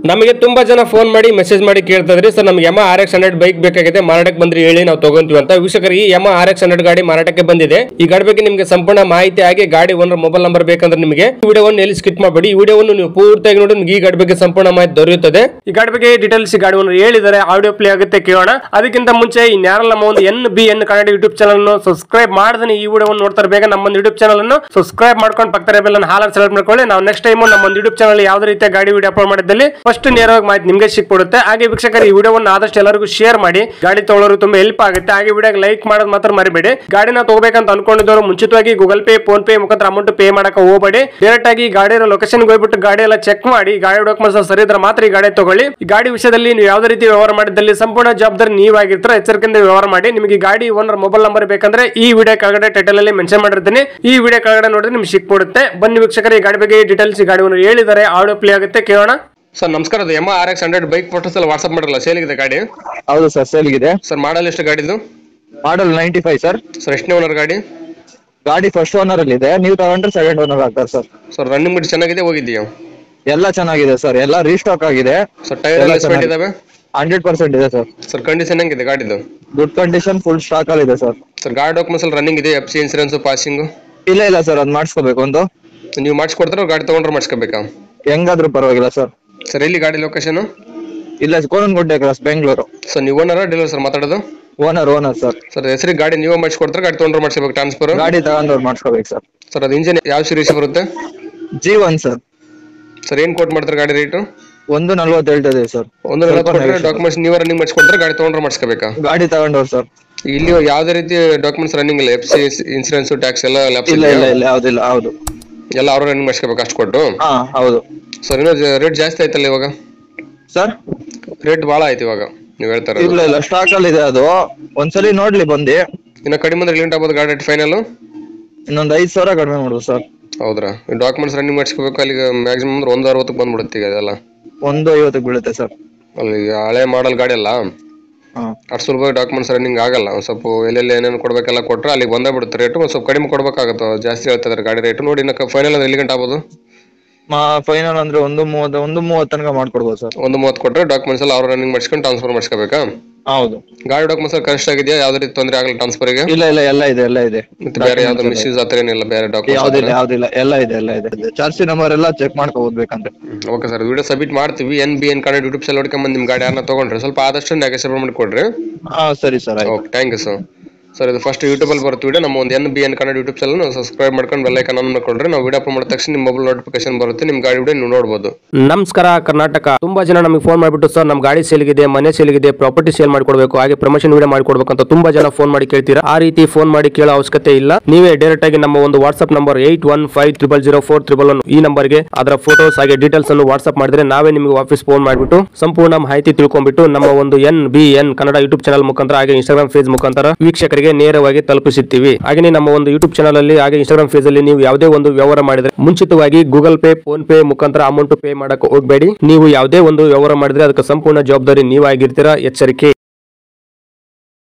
ನಮಗೆ ತುಂಬಾ ಜನ ಫೋನ್ ಮಾಡಿ ಮೆಸೇಜ್ ಮಾಡಿ ಕೇಳ್ತಿದ್ರಿ ಸರ್ ನಮಗೆ ಯಮ RX100 ಬೈಕ್ ಬೇಕಾಗಿದೆ ಮಾರಾಟಕ್ಕೆ ಬಂದ್ರೆ ಹೇಳಿ ನಾವು ತಗೊಂತೀವಿ ಅಂತ. ವೀಕ್ಷಕರು, ಈ ಯಮ RX100 ಗಾಡಿ ಮಾರಾಟಕ್ಕೆ ಬಂದಿದೆ. ಈ ಗಾಡಿ ಬಗ್ಗೆ ನಿಮಗೆ ಸಂಪೂರ್ಣ ಮಾಹಿತಿ ಆಗಿ ಗಾಡಿ ಓನರ್ ಮೊಬೈಲ್ ನಂಬರ್ ಬೇಕಂದ್ರೆ ನಿಮಗೆ ಈ ವಿಡಿಯೋವನ್ನು ಎಲ್ಲಿ ಸ್ಕಿಪ್ ಮಾಡಬೇಡಿ. ಈ ವಿಡಿಯೋವನ್ನು ನೀವು ಪೂರ್ತಿಯಾಗಿ ನೋಡಿ ನಿಮಗೆ ಈ ಗಾಡಿ ಬಗ್ಗೆ ಸಂಪೂರ್ಣ ಮಾಹಿತಿ ದೊರೆಯುತ್ತದೆ. ಈ ಗಾಡಿ ಬಗ್ಗೆ ಡೀಟೇಲ್ಸ್ ಗಾಡಿ ಓನರ್ ಹೇಳಿದರೆ ಆಡಿಯೋ ಪ್ಲೇ ಆಗುತ್ತೆ, ಕೇಳೋಣ. ಅದಕ್ಕಿಂತ ಮುಂಚೆ ಇನ್ಯಾರಲ್ಲ ನಮ್ಮ ಒಂದು NBN ಕನ್ನಡ ಯೂಟ್ಯೂಬ್ ಚಾನಲ್ ಅನ್ನು ಸಬ್ಸ್ಕ್ರೈಬ್ ಮಾಡದೇ ಈ ವಿಡಿಯೋವನ್ನು ನೋಡ್ತಾರೆ ಬೇಗ ನಮ್ಮ ಒಂದು ಯೂಟ್ಯೂಬ್ ಚಾನಲ್ ಅನ್ನು ಸಬ್ಸ್ಕ್ರೈಬ್ ಮಾಡ್ಕೊಂಡು ಪಕ್ಕದ ಬೆಲ್ ಅನ್ನು ಹಾಲ್ ಸೆಲೆಕ್ಟ್ ಮಾಡ್ಕೊಳ್ಳಿ. ನಾವು ನೆಕ್ಸ್ಟ್ ಟೈಮ್ ನಮ್ಮ ಒಂದು ಯೂಟ್ಯೂಬ್ ಚಾನಲ್ ಯಾವುದೇ ರೀತಿಯ ಗಾಡಿ ವಿಡಿಯೋ ಅಪ್ಲೋಡ್ ಮಾಡಿದಲ್ಲಿ ಫಸ್ಟ್ ನೇರವಾಗಿ ಮಾಹಿತಿ ನಿಮಗೆ ಸಿಕ್ಬಿಡುತ್ತೆ. ಹಾಗೆ ವೀಕ್ಷಕರು, ಈ ವಿಡಿಯೋವನ್ನು ಆದಷ್ಟು ಎಲ್ಲರಿಗೂ ಶೇರ್ ಮಾಡಿ, ಗಾಡಿ ತಗೊಳ್ಳೋರು ತುಂಬಾ ಹೆಲ್ಪ್ ಆಗುತ್ತೆ. ಹಾಗೆ ವಿಡಿಯೋಗೆ ಲೈಕ್ ಮಾಡೋದು ಮಾತ್ರ ಮರಿಬೇಡಿ. ಗಾಡಿನ ತಗೋಬೇಕಂತ ಅನ್ಕೊಂಡಿದ್ದವರು ಮುಂಚಿತವಾಗಿ ಗೂಗಲ್ ಪೇ, ಫೋನ್ ಪೇ ಮುಖಾಂತರ ಅಮೌಂಟ್ ಪೇ ಮಾಡಕ್ಕೆ ಹೋಗಬೇಡಿ. ಡೈರೆಕ್ಟ್ ಆಗಿ ಗಾಡಿ ಲೊಕೇಶನ್ ಹೋಗ್ಬಿಟ್ಟು ಗಾಡಿ ಎಲ್ಲ ಚೆಕ್ ಮಾಡಿ, ಗಾಡಿ ಡಾಕ್ಯುಮೆಂಟ್ಸ್ ಸರಿ ಇದ್ರೆ ಮಾತ್ರ ಈ ಗಾಡಿ ತಗೊಳ್ಳಿ. ಈ ಗಾಡಿ ವಿಷಯದಲ್ಲಿ ನೀವು ಯಾವುದೇ ರೀತಿ ವ್ಯವಹಾರ ಮಾಡಿದಲ್ಲಿ ಸಂಪೂರ್ಣ ಜವಾಬ್ದಾರಿ ನೀವಾಗಿರ್ತಾರೆ. ಎಚ್ಚರಿಕೆಯಿಂದ ವ್ಯವಹಾರ ಮಾಡಿ. ನಿಮಗೆ ಗಾಡಿ ಓನರ್ ಮೊಬೈಲ್ ನಂಬರ್ ಬೇಕಂದ್ರೆ ಈ ವಿಡಿಯೋ ಕೆಳಗಡೆ ಟೈಟಲ್ ಅಲ್ಲಿ ಮೆನ್ಷನ್ ಮಾಡಿರ್ತೀನಿ. ಈ ವಿಡಿಯೋ ಕೆಳಗಡೆ ನೋಡಿದ್ರೆ ನಿಮ್ಗೆ ಸಿಕ್ಬಿಡುತ್ತೆ. ಬನ್ನಿ ವೀಕ್ಷಕರು, ಈ ಗಾಡಿ ಬಗ್ಗೆ ಡೀಟೇಲ್ಸ್ ಗಾಡಿ ಓನರ್ ಹೇಳಿದ್ದಾರೆ, ಆಡಿಯೋ ಪ್ಲೇ ಆಗುತ್ತೆ, ಕೇಳೋಣ. ಸರ್ ನಮಸ್ಕಾರ, ಅದು ಯಮ RX100 ಬೈಕ್ ಫೋಟೋಸ್ ಎಲ್ಲ ವಾಟ್ಸ್ಆಪ್ ಮಾಡಲ್ಲ, ಸೇಲ್ಗಿದೆ ಗಾಡಿ? ಹೌದು ಸರ್, ಸೇಲ್ಗಿದೆ. ಸರ್ ಮಾಡಲ್ ಎಷ್ಟು ಗಾಡಿದು? ಮಾಡಲ್ 95 ಸರ್. ಸರ್ ಎಷ್ಟನೇ ಓನರ್ ಗಾಡಿ? ಗಾಡಿ ಫಸ್ಟ್ ಓನರ್ ಅಲ್ಲಿ ಇದೆ, ನೀವು ತಗೊಂಡ್ರೆ ಸೆಕೆಂಡ್ ಓನರ್ ಆಗ್ತಾರೆ ಸರ್. ಸರ್ ರನ್ನಿಂಗ್ ಬಿಟ್ಟು ಚೆನ್ನಾಗಿದೆ, ಹೋಗಿದ್ದೀಯಾ? ಎಲ್ಲ ಚೆನ್ನಾಗಿದೆ ಸರ್, ಎಲ್ಲ ರೀಸ್ಟಾಕ್ ಆಗಿದೆ. ಸರ್ ಟೈರ್ ಎಲ್ಲ ಸ್ಪೆಂಡ್ ಇದಾವೆ? 100% ಇದೆ ಸರ್. ಸರ್ ಕಂಡೀಷನ್ ಹೆಂಗಿದೆ ಗಾಡಿದು? ಗುಡ್ ಕಂಡೀಷನ್, ಫುಲ್ ಸ್ಟಾಕ್ ಅಲ್ಲಿ ಇದೆ ಸರ್. ಸರ್ ಗಾಡಿ ಡಾಕ್ಯುಮೆಂಟ್ಸ್ ಎಲ್ಲ ರನ್ನಿಂಗ್ ಇದೆ? FC insurance, passing? ಇಲ್ಲ ಸರ್, ಅದು ಮಾಡಿಸ್ಕೋಬೇಕು. ಒಂದು ನೀವು ಮಾಡಿಸ್ಕೊಡ್ತಾರೆ, ಗಾಡಿ ತಗೊಂಡ್ರೆ ಮಾಡಿಸ್ಕೋಬೇಕಾ? ಹೆಂಗಾದ್ರೂ ಪರವಾಗಿಲ್ಲ ಸರ್. ಸರ್ ಎಲ್ಲಿ ಗಾಡಿ ಲೊಕೇಶನ್? ಇಲ್ಲ, ಕೋನನಗುಡ್ಡೆ ಕ್ರಾಸ್, ಬೆಂಗಳೂರು. ಸರ್ ನೀವು ಓನರ್ ಡೀಲರ್ ಸರ್ ಮಾತಾಡೋದು? Owner sir. ಸರ್ ಹೆಸರಿಗೆ ಗಾಡಿ ನೀವೇ ಮಾಡಿಸ್ಕೊಡ್ತಾರೆ, ಗಾಡಿ ತೊಗೊಂಡ್ರೆ ಮಾಡಿಸ್ಬೇಕು ಟ್ರಾನ್ಸ್ಫರ್? ಗಾಡಿ ತಗೊಂಡವ್ರು ಮಾಡಿಸ್ಕೋಬೇಕು ಸರ್. ಸರ್ ಅದು ಇಂಜಿನ್ ಯಾವ ಸೀರೀಸ್ ಬರುತ್ತೆ? G1 sir. ಸರ್ ಏನ್ ಕೋಟ್ ಮಾಡ್ತಾರೆ ಗಾಡಿ ರೇಟು? 140 ಹೇಳ್ತದೆ ಸರ್. 140 ಡಾಕ್ಯುಮೆಂಟ್ಸ್ ನೀವೇ ರನ್ನಿಂಗ್ ಮಾಡಿಸ್ಕೊಡ್ತಾರೆ, ಗಾಡಿ ತೊಗೊಂಡ್ರೆ ಮಾಡಿಸ್ಕೋಬೇಕಾ? ಗಾಡಿ ತಗೊಂಡವ್ರು ಸರ್. ಇಲ್ಲಿ ಯಾವುದೇ ರೀತಿ ಡಾಕ್ಯುಮೆಂಟ್ಸ್ ರನ್ನಿಂಗ್ ಇಲ್ಲ? FC ಇನ್ಸೂರೆನ್ಸ್, ಟ್ಯಾಕ್ಸ್ ಎಲ್ಲ ಇಲ್ಲ ಯಾವ್ದಿಲ್ಲ. ಹೌದು, ಎಲ್ಲ ಅವ್ರು ರನ್ನಿಂಗ್ ಮಾಡಿಸ್ಕೋಬೇಕು ಅಷ್ಟು ಕೊಟ್ಟು? ಹಾ ಹೌದು ಸರ್ ಇನ್ನೂ ರೇಟ್ ಜಾಸ್ತಿ ಆಯ್ತಲ್ಲ ಇವಾಗ? ಸರ್ ರೇಟ್ ಭಾಳ ಆಯ್ತು ಇವಾಗ ನೀವು ಹೇಳ್ತಾರೆ? ಇಲ್ಲ ಸ್ಟಾಕ್ ಅಲ್ಲಿ ಇದೆ. ಅದು ಒಂದ್ಸಲಿ ನೋಡ್ಲಿ ಬಂದು. ಇನ್ನು ಕಡಿಮೆ ಅಂದ್ರೆ ಲಿಮಿಟ್ ಆಗ್ಬೋದು ಗಾಡಿ ರೇಟ್ ಫೈನಲ್? ಇನ್ನೊಂದು 5,000 ಕಡಿಮೆ ಮಾಡುದು ಸರ್. ಹೌದ್ರಾ? ಡಾಕ್ಯುಮೆಂಟ್ಸ್ ರನ್ನಿಂಗ್ ಮಾಡಿಸ್ಕೋಬೇಕು, ಅಲ್ಲಿಗೆ ಮ್ಯಾಕ್ಸಿಮಮ್ ಅಂದ್ರೆ 160 ಬಂದ್ಬಿಡುತ್ತೆ ಈಗ ಅದೆಲ್ಲ? 150 ಬೀಳುತ್ತೆ ಸರ್. ಅಲ್ಲಿ ಹಳೆ ಮಾಡಲ್ ಗಾಡಿ ಅಲ್ಲ, ಅಷ್ಟು ಸುಲಭ ಡಾಕ್ಯುಮೆಂಟ್ಸ್ ರನ್ನಿಂಗ್ ಆಗಲ್ಲ. ಒಂದು ಸ್ವಲ್ಪ ಎಲ್ಲೆಲ್ಲಿ ಏನೇನು ಕೊಡ್ಬೇಕೆಲ್ಲ ಕೊಟ್ಟರೆ ಅಲ್ಲಿಗೆ ಬಂದೇ ಬಿಡುತ್ತೆ ರೇಟು. ಒಂದು ಸ್ವಲ್ಪ ಕಡಿಮೆ ಕೊಡ್ಬೇಕಾಗುತ್ತೆ, ಜಾಸ್ತಿ ಹೇಳ್ತಿದ್ದಾರೆ ಗಾಡಿ ರೇಟು. ನೋಡಿ ಇನ್ನು ಫೈನಲ್ ಅಂದ್ರೆ ಎಲ್ಲಿ ಗಂಟೆ ಆಗ್ಬೋದು? ಫೈನಲ್ ಅಂದ್ರೆ 130 ತನಕ ಮಾಡ್ಕೊಡ್ಬೋದು ಸರ್. 130 ಕೊಟ್ಟರೆ ಡಾಕ್ಯುಮೆಂಟ್ಸ್ ಎಲ್ಲ ಅವ್ರು ರನ್ನಿಂಗ್ ಮಾಡಿಸ್ಕೊಂಡು ಟ್ರಾನ್ಸ್ಫರ್ ಮಾಡಿಸ್ಕೋಬೇಕಾ? ಹೌದು. ಗಾಡಿ ಡಾಕ್ಯುಮೆಂಟ್ಸ್ ಕರೆಕ್ಟ್ ಆಗಿದೆಯಾ? ಯಾವ್ದೇ ರೀತಿ ತೊಂದರೆ ಆಗಲ್ಲ ಟ್ರಾನ್ಸ್ಫರ್ಗೆ? ಇಲ್ಲ ಎಲ್ಲ ಇದೆ. ಮತ್ತೆ ಬೇರೆ ಯಾವ್ದು ಮಿಸ್ಯೂಸ್ ಆತರ ಏನಿಲ್ಲ? ಬೇರೆ ಡಾಕ್ಯುಮೆಂಟ್ಸ್ ಯಾವ್ದಿಲ್ಲ, ಎಲ್ಲ ಇದೆ. ಚಾರ್ಜಿ ನಂಬರ್ ಎಲ್ಲ ಚೆಕ್ ಮಾಡ್ಕೋಬೇಕಂದ್ರೆ. ಓಕೆ ಸರ್, ವಿಡಿಯೋ ಸಬ್ಮಿಟ್ ಮಾಡ್ತೀವಿ. NBN ಕನ್ನಡ ಯೂಟ್ಯೂಬ್ ಚಾನಲ್ ನೋಡ್ಕೊಂಬಂದು ನಿಮ್ಮ ಗಾಡಿ ಯಾರನ್ನ ತಗೊಂಡ್ರೆ ಸ್ವಲ್ಪ ಆದಷ್ಟು ನೆಗೆಸೇಬಲ್ ಮಾಡಿ ಕೊಡ್ರಿ. ಸರಿ sir. Okay, thank you sir. Sir ಇದು ಫಸ್ಟ್ ಯೂಟ್ಯೂಬಲ್ಲಿ ಬರುತ್ತೆ ವಿಡಿಯೋ. ನಮ್ಮ ಒಂದು NBN Kannada YouTube channel subscribe ಮಾಡ್ಕೊಂಡು ಬೆಲ್ ಐಕಾನ್ ಆನ್ ಮಾಡ್ಕೊಂಡ್ರೆ ನಾವು ವಿಡಿಯೋ ಅಪ್ಲೋಡ್ ಮಾಡಿದ ತಕ್ಷಣ ನಿಮ್ಮ ಮೊಬೈಲ್ ನೋಟಿಫಿಕೇಶನ್ ಬರುತ್ತೆ, ನಿಮ್ಮ ಗಾಡಿ ವಿಡಿಯೋ ನೀವು ನೋಡಬಹುದು. ನಮಸ್ಕಾರ ಕರ್ನಾಟಕ. ತುಂಬಾ ಜನ ನಮಗೆ ಫೋನ್ ಮಾಡಿಬಿಟ್ಟು ಸರ್ ನಮ್ಮ ಗಾಡಿ ಸೇಲ್ಗಿದೆ, ಮನೆ ಸೇಲ್ಗಿದೆ, ಪ್ರಾಪರ್ಟಿ ಸೇಲ್ ಮಾಡ್ಕೊಡ್ಬೇಕು, ಹಾಗೆ ಪ್ರಮೋಷನ್ ವಿಡಿಯೋ ಮಾಡ್ಕೊಡ್ಬೇಕು ಅಂತ ತುಂಬಾ ಜನ ಫೋನ್ ಮಾಡಿ ಕೇಳ್ತೀರಾ. ಆ ರೀತಿ ಫೋನ್ ಮಾಡಿ ಕೇಳೋ ಅವಶ್ಯಕತೆ ಇಲ್ಲ. ನೀವೇ ಡೈರೆಕ್ಟ್ ಆಗಿ ನಮ್ಮ ಒಂದು ವಾಟ್ಸ್ಆಪ್ ನಂಬರ್ 8150004111 ಈ ನಂಬರ್ಗೆ ಅದರ ಫೋಟೋಸ್ ಹಾಗೆ ಡೀಟೇಲ್ಸ್ ಅನ್ನು ವಾಟ್ಸ್ಆಪ್ ಮಾಡಿದ್ರೆ ನಾವೇ ನಿಮಗೆ ವಾಪಸ್ ಫೋನ್ ಮಾಡಿಬಿಟ್ಟು ಸಂಪೂರ್ಣ ಮಾಹಿತಿ ತಿಳ್ಕೊಂಡ್ಬಿಟ್ಟು ನಮ್ಮ ಒಂದು NBN ಕನ್ನಡ ಯೂಟ್ಯೂಬ್ ಚಾನಲ್ ಮುಖಾಂತರ ಹಾಗೆ ಇನ್ಸ್ಟಾಗ್ರಾಮ್ ಪೇಜ್ ಮುಖಾಂತರ ವೀಕ್ಷಕರಿಗೆ ನೇರವಾಗಿ ತಲುಪಿಸುತ್ತೀವಿ. ಹಾಗೆ ನಮ್ಮ ಒಂದು ಯೂಟ್ಯೂಬ್ ಚಾನಲ್ ಅಲ್ಲಿ ಹಾಗೆ ಇನ್ಸ್ಟಾಗ್ರಾಮ್ ಪೇಜ್ ಅಲ್ಲಿ ನೀವು ಯಾವುದೇ ಒಂದು ವ್ಯವಹಾರ ಮಾಡಿದ್ರೆ ಮುಂಚಿತವಾಗಿ ಗೂಗಲ್ ಪೇ, ಫೋನ್ ಪೇ ಮುಖಾಂತರ ಅಮೌಂಟ್ ಪೇ ಮಾಡಕ್ಕೆ ಹೋಗಬೇಡಿ. ನೀವು ಯಾವುದೇ ಒಂದು ವ್ಯವಹಾರ ಮಾಡಿದ್ರೆ ಅದಕ್ಕೆ ಸಂಪೂರ್ಣ ಜವಾಬ್ದಾರಿ ನೀವಾಗಿರ್ತೀರಾ. ಎಚ್ಚರಿಕೆ.